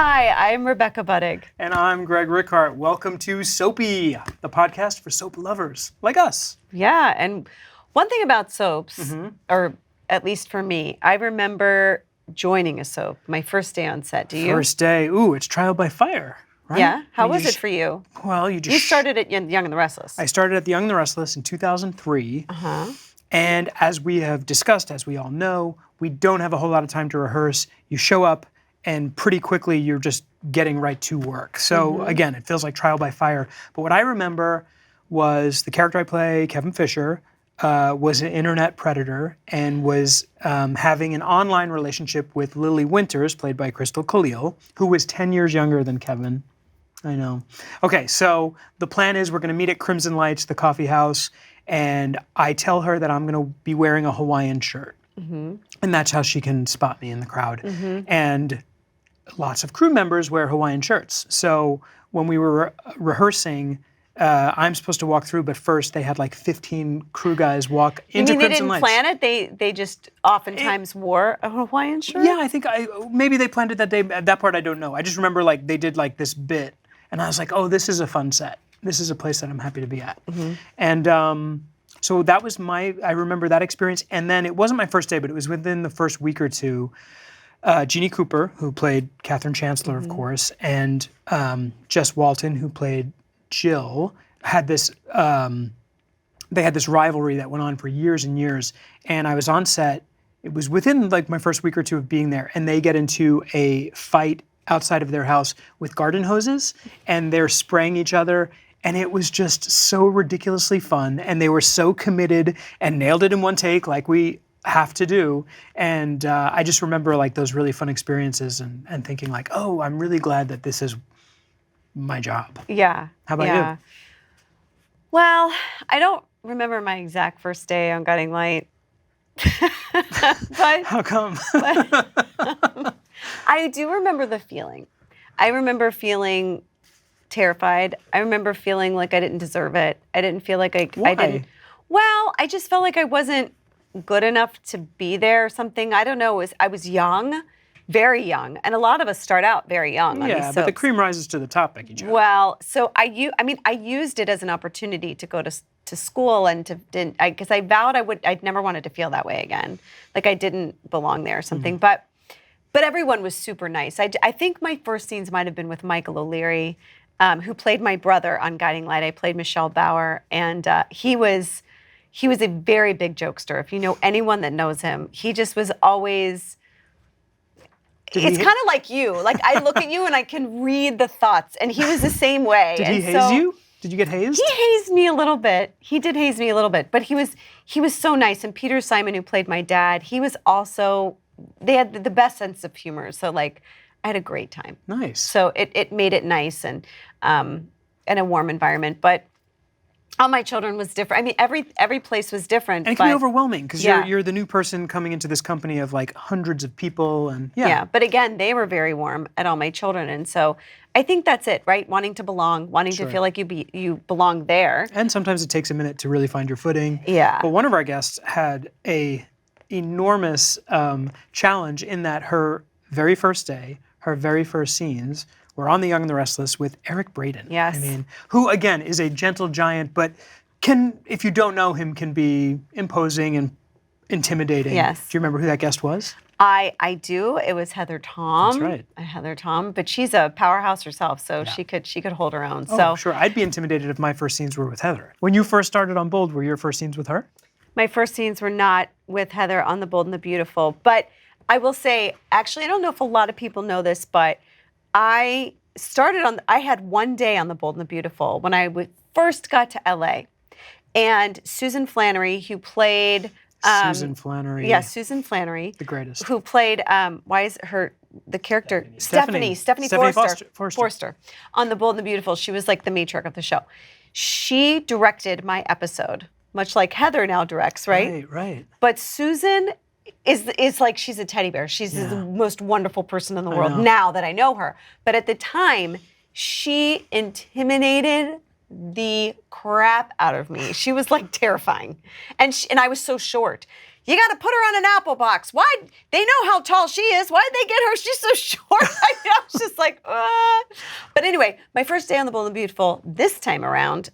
Hi, I'm Rebecca Buddig. And I'm Greg Rickhart. Welcome to Soapy, the podcast for soap lovers like us. Yeah, and one thing about soaps, or at least for me, I remember joining a soap, my first day on set. Do you? First day, it's trial by fire, right? Yeah? How was it for you? Well, You started at Young and the Restless. I started at The Young and the Restless in 2003. And as we have discussed, as we all know, we don't have a whole lot of time to rehearse. You show up, and pretty quickly you're just getting right to work. So again, it feels like trial by fire. But what I remember was the character I play, Kevin Fisher, was an internet predator and was having an online relationship with Lily Winters, played by Crystal Khalil, who was 10 years younger than Kevin. I know. Okay, so the plan is we're going to meet at Crimson Lights, the coffee house, and I tell her that I'm going to be wearing a Hawaiian shirt. And that's how she can spot me in the crowd. And lots of crew members wear Hawaiian shirts. So when we were rehearsing, I'm supposed to walk through, but first they had like 15 crew guys walk into Crimson Lights. They didn't plan it? They just oftentimes wore a Hawaiian shirt? Yeah, I think maybe they planned it that day. That part I don't know. I just remember like they did like this bit, and I was like, oh, this is a fun set. This is a place that I'm happy to be at. And so that was I remember that experience. And then it wasn't my first day, but it was within the first week or two. Jeannie Cooper, who played Catherine Chancellor, of course, and Jess Walton, who played Jill, had this. They had this rivalry that went on for years and years. And I was on set. It was within like my first week or two of being there, and they get into a fight outside of their house with garden hoses, and they're spraying each other. And it was just so ridiculously fun, and they were so committed and nailed it in one take, like we have to do. And I just remember like those really fun experiences and thinking like, oh, I'm really glad that this is my job. Yeah. How about you? Well, I don't remember my exact first day on Guiding Light. But how come? I do remember the feeling. I remember feeling terrified. I remember feeling like I didn't deserve it. I didn't feel like Why? I didn't. Well, I just felt like I wasn't good enough to be there or something. I don't know. I was young, very young, and a lot of us start out very young on these soaps. But the cream rises to the top, Becky Jo. Well, so I used it as an opportunity to go to school and because I vowed I'd never wanted to feel that way again, like I didn't belong there or something. But everyone was super nice. I think my first scenes might have been with Michael O'Leary, who played my brother on Guiding Light. I played Michelle Bauer, and he was a very big jokester. If you know anyone that knows him, he just was always. It's kind of like you. Like I look at you and I can read the thoughts, and he was the same way. Did he haze you? Did you get hazed? He hazed me a little bit. He did haze me a little bit, but he was so nice. And Peter Simon, who played my dad, he was also. They had the best sense of humor. So like, I had a great time. Nice. So it made it nice and a warm environment. But all my children was different. I mean, every place was different. And it can be overwhelming because you're the new person coming into this company of like hundreds of people and Yeah, but again, they were very warm at all my children. And so I think that's it, right? Wanting to belong, wanting to feel like you belong there. And sometimes it takes a minute to really find your footing. Yeah. But one of our guests had a enormous challenge in that her very first day, her very first scenes were on The Young and the Restless with Eric Braeden. Yes. I mean, who again is a gentle giant, but can, if you don't know him, can be imposing and intimidating. Yes. Do you remember who that guest was? I do. It was Heather Tom. That's right. Heather Tom, but she's a powerhouse herself, so she could hold her own. Oh, so sure. I'd be intimidated if my first scenes were with Heather. When you first started on Bold, were your first scenes with her? My first scenes were not with Heather on The Bold and the Beautiful, but I will say, actually, I don't know if a lot of people know this, but I had one day on The Bold and the Beautiful when I first got to LA, and Susan Flannery, who played Susan Flannery. Yes, Susan Flannery. The greatest. Who played, the character, Stephanie Forrester on The Bold and the Beautiful. She was like the matriarch of the show. She directed my episode, much like Heather now directs, right? Right. But Susan is like, she's a teddy bear. She's the most wonderful person in the world now that I know her. But at the time, she intimidated the crap out of me. She was like terrifying. And I was so short. you got to put her on an apple box. Why? They know how tall she is. Why did they get her? She's so short. I was just like, But anyway, my first day on The Bold and Beautiful this time around,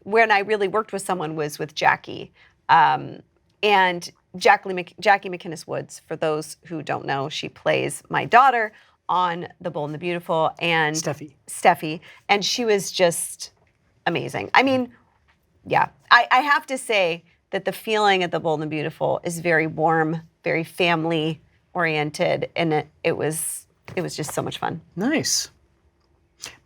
when I really worked with someone was with Jackie. And Jackie McInnes Woods, for those who don't know, she plays my daughter on The Bold and the Beautiful. And Steffi. And she was just amazing. I mean, yeah, I have to say that the feeling at The Bold and the Beautiful is very warm, very family oriented, and it was just so much fun. Nice.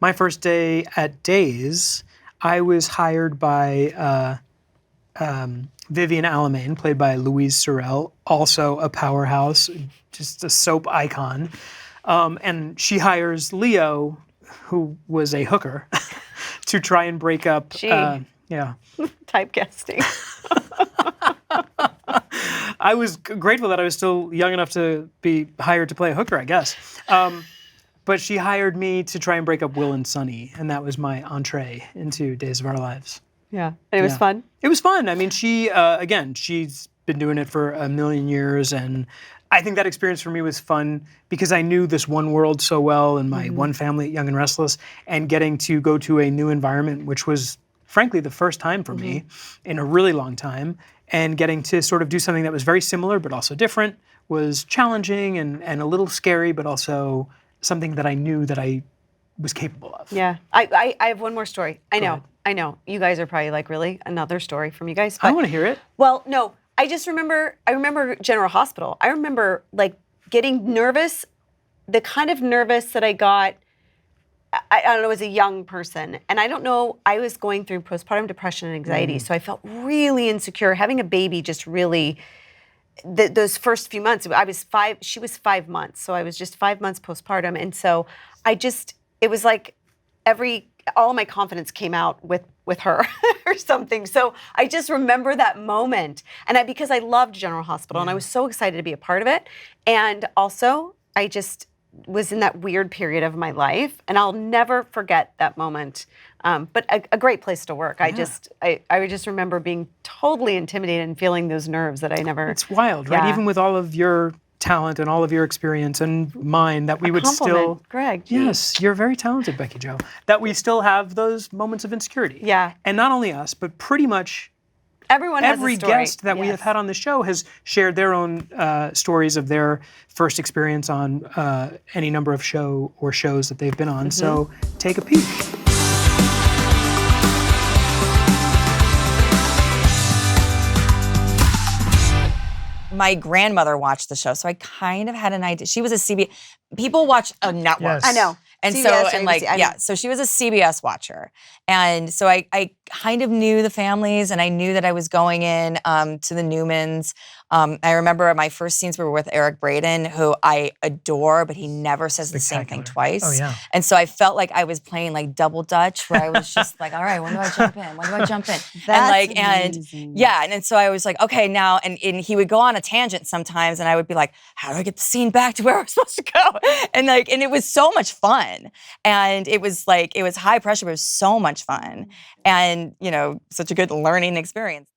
My first day at Days, I was hired by Vivian Alamain, played by Louise Sorel, also a powerhouse, just a soap icon. And she hires Leo, who was a hooker, to try and break up. Yeah. Typecasting. I was grateful that I was still young enough to be hired to play a hooker, I guess. But she hired me to try and break up Will and Sunny, and that was my entree into Days of Our Lives. Yeah. And it was fun? It was fun. I mean, she's been doing it for a million years, and I think that experience for me was fun because I knew this one world so well and my one family at Young and Restless, and getting to go to a new environment, which was frankly the first time for me in a really long time, and getting to sort of do something that was very similar but also different was challenging and a little scary, but also something that I knew that I was capable of. Yeah. I have one more story. I know. You guys are probably like, really? Another story from you guys? But, I want to hear it. Well, no. I remember General Hospital. I remember like getting nervous, the kind of nervous that I got, I don't know, as a young person. And I don't know, I was going through postpartum depression and anxiety. So I felt really insecure. Having a baby just really, those first few months, she was 5 months. So I was just 5 months postpartum. And so it was like all of my confidence came out with her or something. So I just remember that moment. And because I loved General Hospital and I was so excited to be a part of it. And also I just was in that weird period of my life, and I'll never forget that moment. But a great place to work. I just remember being totally intimidated and feeling those nerves that I never. It's wild, right? Even with all of your talent and all of your experience and mine, that we would still. Greg. Geez. Yes, you're very talented, Becky Jo. That we still have those moments of insecurity. Yeah. And not only us, but pretty much. Every guest that we have had on the show has shared their own stories of their first experience on any number of shows that they've been on. So take a peek. My grandmother watched the show, so I kind of had an idea. She was a CBS. People watch a network. Yes. I know. And CBS, so she was a CBS watcher. And so I kind of knew the families, and I knew that I was going in to the Newmans. I remember my first scenes were with Eric Braeden, who I adore, but he never says the same thing twice. Oh, yeah. And so I felt like I was playing like double Dutch, where I was just like, all right, when do I jump in? When do I jump in? Amazing. And so I was like, okay, now, and he would go on a tangent sometimes, and I would be like, how do I get the scene back to where we're supposed to go? And it was so much fun. And it was high pressure, but it was so much fun. And, such a good learning experience.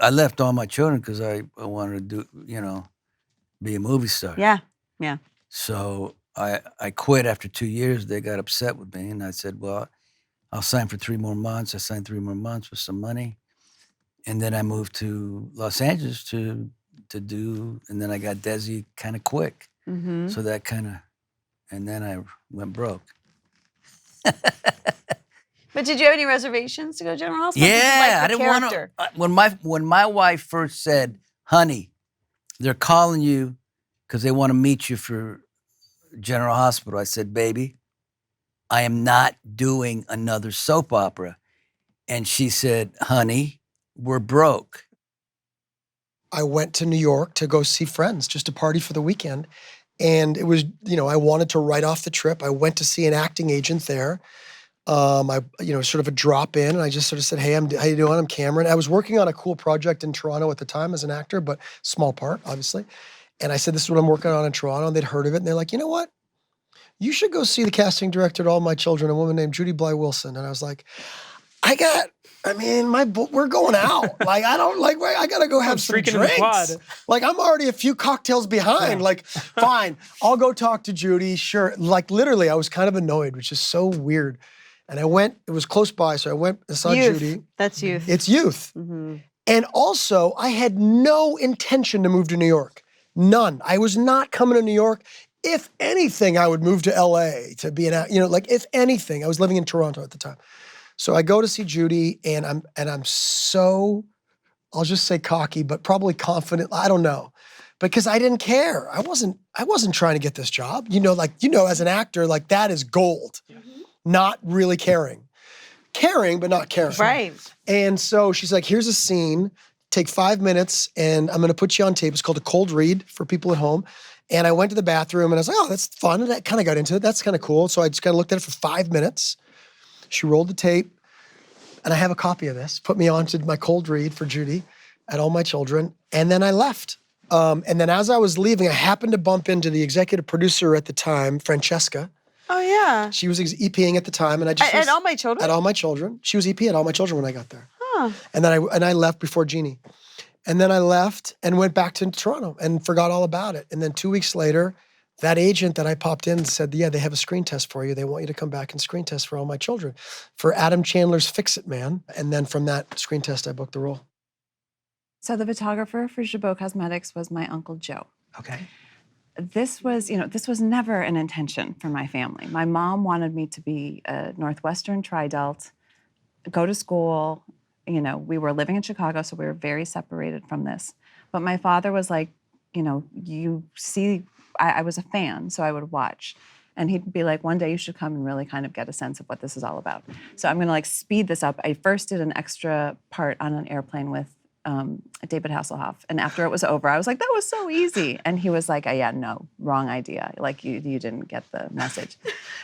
I left all my children because I wanted to do, be a movie star. Yeah. So I quit after 2 years. They got upset with me, and I said, well, I'll sign for 3 more months. I signed 3 more months with some money. And then I moved to Los Angeles to do, and then I got Desi kind of quick. Mm-hmm. So that kind of, and then I went broke. But did you have any reservations to go to General Hospital? Yeah, I didn't want to. When my wife first said, honey, they're calling you because they want to meet you for General Hospital, I said, baby, I am not doing another soap opera. And she said, honey, we're broke. I went to New York to go see friends, just to party for the weekend. And it was, I wanted to write off the trip. I went to see an acting agent there. Sort of a drop in, and I just sort of said, hey, how you doing? I'm Cameron. I was working on a cool project in Toronto at the time as an actor, but small part, obviously. And I said, this is what I'm working on in Toronto. And they'd heard of it. And they're like, you know what? You should go see the casting director to All My Children, a woman named Judy Bly Wilson. And I was like, I got I mean, we're going out. Like, I don't like. I gotta go have some streaking in the quad. drinks. Like, I'm already a few cocktails behind. Like, fine, I'll go talk to Judy. Sure. Like, literally, I was kind of annoyed, which is so weird. And I went. It was close by, so I went and saw Youth. Judy. That's youth. It's youth. Mm-hmm. And also, I had no intention to move to New York. None. I was not coming to New York. If anything, I would move to LA to be like if anything. I was living in Toronto at the time. So I go to see Judy, and I'm so, I'll just say cocky, but probably confident. I don't know, because I didn't care. I wasn't trying to get this job. As an actor, like that is gold. Not really caring, but not caring. Right. And so she's like, "Here's a scene. Take 5 minutes, and I'm going to put you on tape. It's called a cold read for people at home." And I went to the bathroom, and I was like, "Oh, that's fun." And I kind of got into it. That's kind of cool. So I just kind of looked at it for 5 minutes. She rolled the tape, and I have a copy of this, put me on to my cold read for Judy at All My Children, and then I left. And then as I was leaving, I happened to bump into the executive producer at the time, Francesca. Oh, yeah. She was EPing at the time, and I just... At All My Children? At All My Children. She was EP at All My Children when I got there. Huh. And then I left before Jeannie. And then I left and went back to Toronto and forgot all about it. And then 2 weeks later, that agent that I popped in said, "Yeah, they have a screen test for you. They want you to come back and screen test for All My Children for Adam Chandler's Fix It Man." And then from that screen test, I booked the role. So the photographer for Jabot Cosmetics was my Uncle Joe. Okay. This was never an intention for my family. My mom wanted me to be a Northwestern Tri-Delt, go to school. We were living in Chicago, so we were very separated from this. But my father was like, I was a fan, so I would watch. And he'd be like, "One day you should come and really kind of get a sense of what this is all about." So I'm gonna speed this up. I first did an extra part on an airplane with David Hasselhoff. And after it was over, I was like, "That was so easy." And he was like, "Yeah, no, wrong idea. Like you didn't get the message."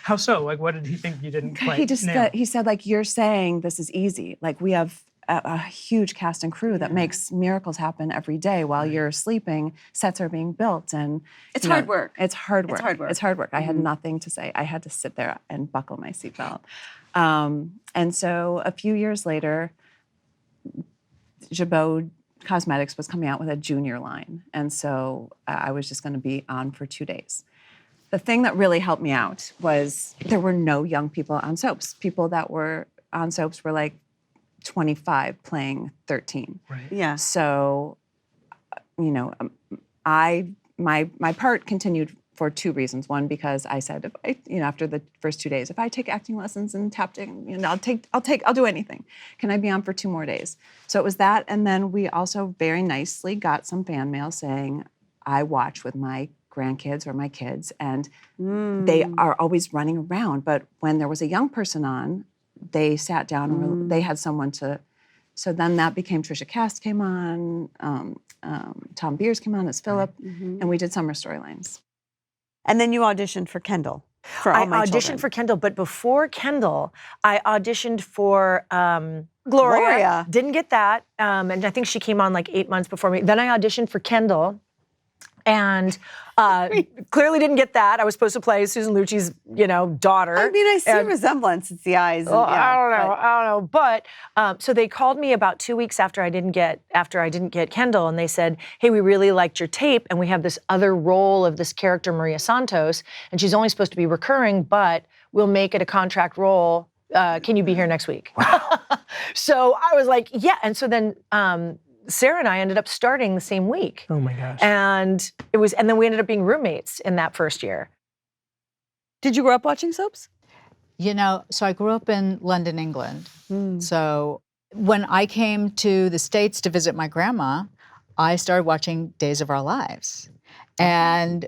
How so? Like, what did he think you didn't quite He said, like, "You're saying this is easy. Like, we have a huge cast and crew that makes miracles happen every day while you're sleeping. Sets are being built, and It's hard work. It's hard work. It's hard work. It's hard work. I had nothing to say. I had to sit there and buckle my seatbelt. And so a few years later, Jabot Cosmetics was coming out with a junior line, and so I was just going to be on for 2 days. The thing that really helped me out was there were no young people on soaps. People that were on soaps were like 25 playing 13. Right. Yeah. So, my part continued for 2 reasons. One, because I said, after the first 2 days, if I take acting lessons and tap dancing, I'll do anything. Can I be on for 2 more days? So it was that, and then we also very nicely got some fan mail saying, "I watch with my grandkids or my kids, and they are always running around. But when there was a young person on, they sat down and they had someone to." So then that became Trisha Cast came on, Tom Beers came on as Philip, and we did summer storylines. And then you auditioned for Kendall. For All My I auditioned Children. for Kendall, but before Kendall, I auditioned for Gloria. Didn't get that, and I think she came on like 8 months before me. Then I auditioned for Kendall, and clearly didn't get that. I was supposed to play Susan Lucci's, daughter. I mean, I see a resemblance. It's the eyes. And, I don't know. But so they called me about 2 weeks after I didn't get Kendall, and they said, "Hey, we really liked your tape, and we have this other role of this character, Maria Santos, and she's only supposed to be recurring, but we'll make it a contract role. Can you be here next week?" Wow. So I was like, "Yeah." And so then Sarah and I ended up starting the same week. Oh my gosh. And then we ended up being roommates in that first year. Did you grow up watching soaps? So I grew up in London, England. So when I came to the States to visit my grandma, I started watching Days of Our Lives. And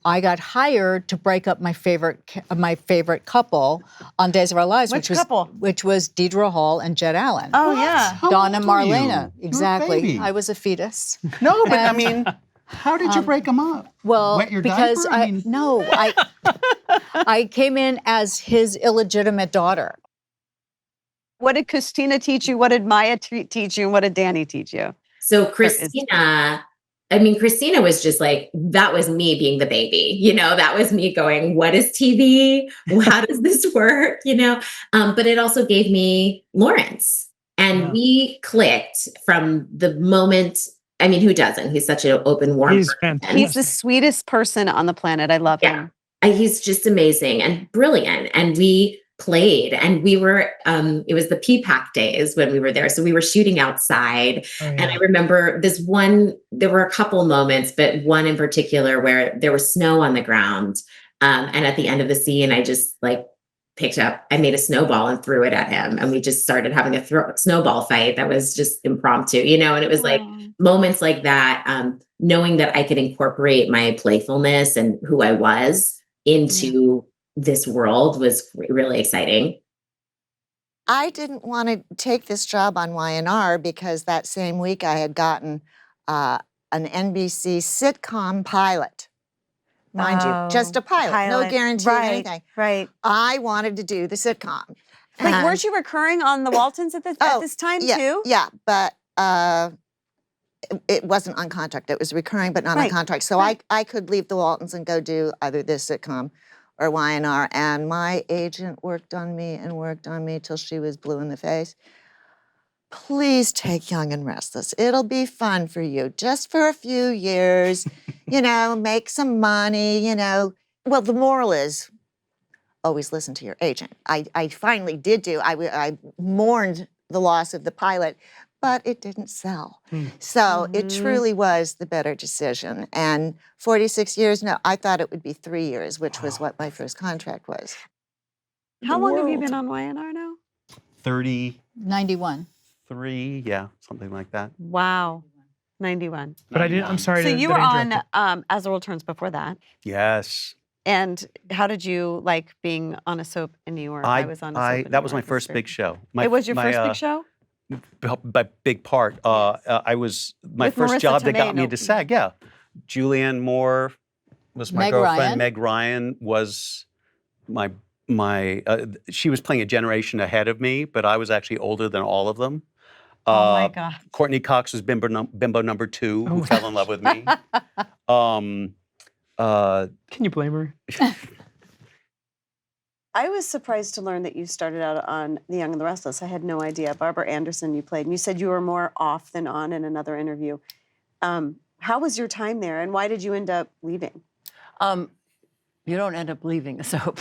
I got hired to break up my favorite couple on Days of Our Lives, Which couple? which was Deidre Hall and Jed Allen. Oh, yeah. How Dawn old and were you? Marlena. You were a Exactly. baby. I was a fetus. No, but I mean, how did you break them up? Well, Wet your because diaper? I came in as his illegitimate daughter. What did Christina teach you? What did Maya teach you? And what did Dani teach you? So Christina was just like, that was me being the baby, that was me going, what is TV? How does this work? But it also gave me Lawrence. And And we clicked from the moment. I mean, who doesn't? He's such an open, warm He's person. fantastic. He's the sweetest person on the planet. I love him. He's just amazing and brilliant. And we played, and we were, it was the PPAC days when we were there. So we were shooting outside. And I remember there were a couple moments, but one in particular where there was snow on the ground. And at the end of the scene, I just I made a snowball and threw it at him. And we just started having a snowball fight that was just impromptu, and it was like moments like that, knowing that I could incorporate my playfulness and who I was into this world was really exciting. I didn't want to take this job on Y&R because that same week I had gotten an NBC sitcom pilot. Mind you, just a pilot. No guarantee of anything. Right. I wanted to do the sitcom. Like, weren't you recurring on the Waltons at this time too? Yeah, but it wasn't on contract. It was recurring, but not on contract. So I could leave the Waltons and go do either this sitcom or Y&R. And my agent worked on me till she was blue in the face. Please take Young and Restless. It'll be fun for you, just for a few years, make some money, Well, the moral is always listen to your agent. I finally did I mourned the loss of the pilot, but it didn't sell. So it truly was the better decision. And 46 years, no, I thought it would be 3 years, which was what my first contract was. How long have you been on Y&R now? 91. 3, yeah, something like that. Wow. 91. But I'm sorry. So you were on As the World Turns before that. Yes. And how did you like being on a soap in New York? I was on a soap in that New was my York. first big show. It was your first big show? By big part. I was my With first Marissa job that got Tomei, me into SAG. Yeah. Julianne Moore was my Meg girlfriend. Ryan. Meg Ryan was my she was playing a generation ahead of me, but I was actually older than all of them. Oh my God. Courtney Cox was bimbo number 2 who fell in love with me. Can you blame her? I was surprised to learn that you started out on The Young and the Restless. I had no idea. Barbara Anderson you played, and you said you were more off than on in another interview. How was your time there, and why did you end up leaving? You don't end up leaving a soap.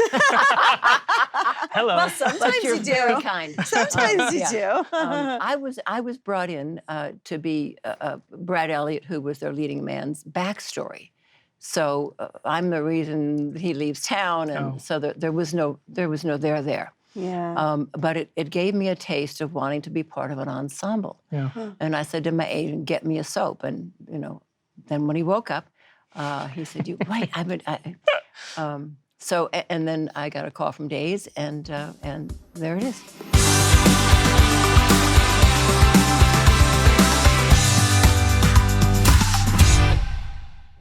Hello. Well, sometimes But you're you do. very kind. Sometimes you do. I was brought in to be Brad Elliott, who was their leading man's backstory. So I'm the reason he leaves town, and so there was no there. Yeah. But it gave me a taste of wanting to be part of an ensemble. Yeah. And I said to my agent, "Get me a soap." And then when he woke up, he said, "You wait, I've been." So and then I got a call from Days, and there it is.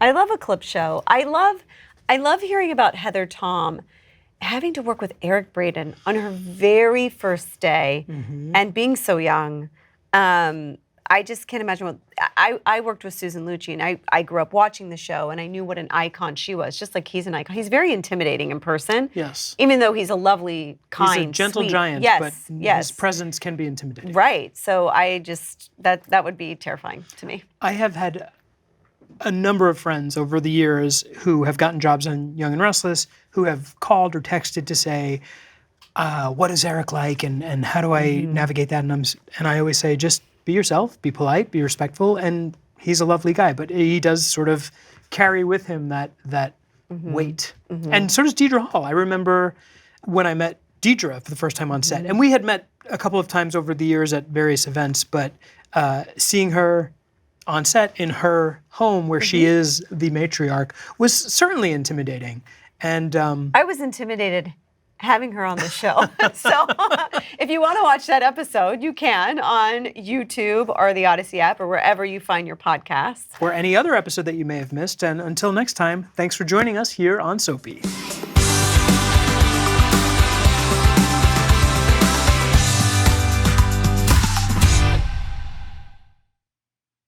I love a clip show. I love hearing about Heather Tom having to work with Eric Braeden on her very first day and being so young. I just can't imagine what I worked with Susan Lucci, and I grew up watching the show, and I knew what an icon she was, just like he's an icon. He's very intimidating in person. Yes. Even though he's a lovely, kind, he's a gentle sweet, giant, yes, but yes. his presence can be intimidating. Right. So I just that would be terrifying to me. I have had a number of friends over the years who have gotten jobs on Young and Restless who have called or texted to say, what is Eric like, and how do I navigate that? And I always say, just be yourself, be polite, be respectful, and he's a lovely guy. But he does sort of carry with him that weight. And so does Deidre Hall. I remember when I met Deidre for the first time on set, and we had met a couple of times over the years at various events, but seeing her on set in her home where she is the matriarch was certainly intimidating. And I was intimidated having her on the show. So if you want to watch that episode, you can on YouTube or the Odyssey app or wherever you find your podcasts. or any other episode that you may have missed. And until next time, thanks for joining us here on Soapy.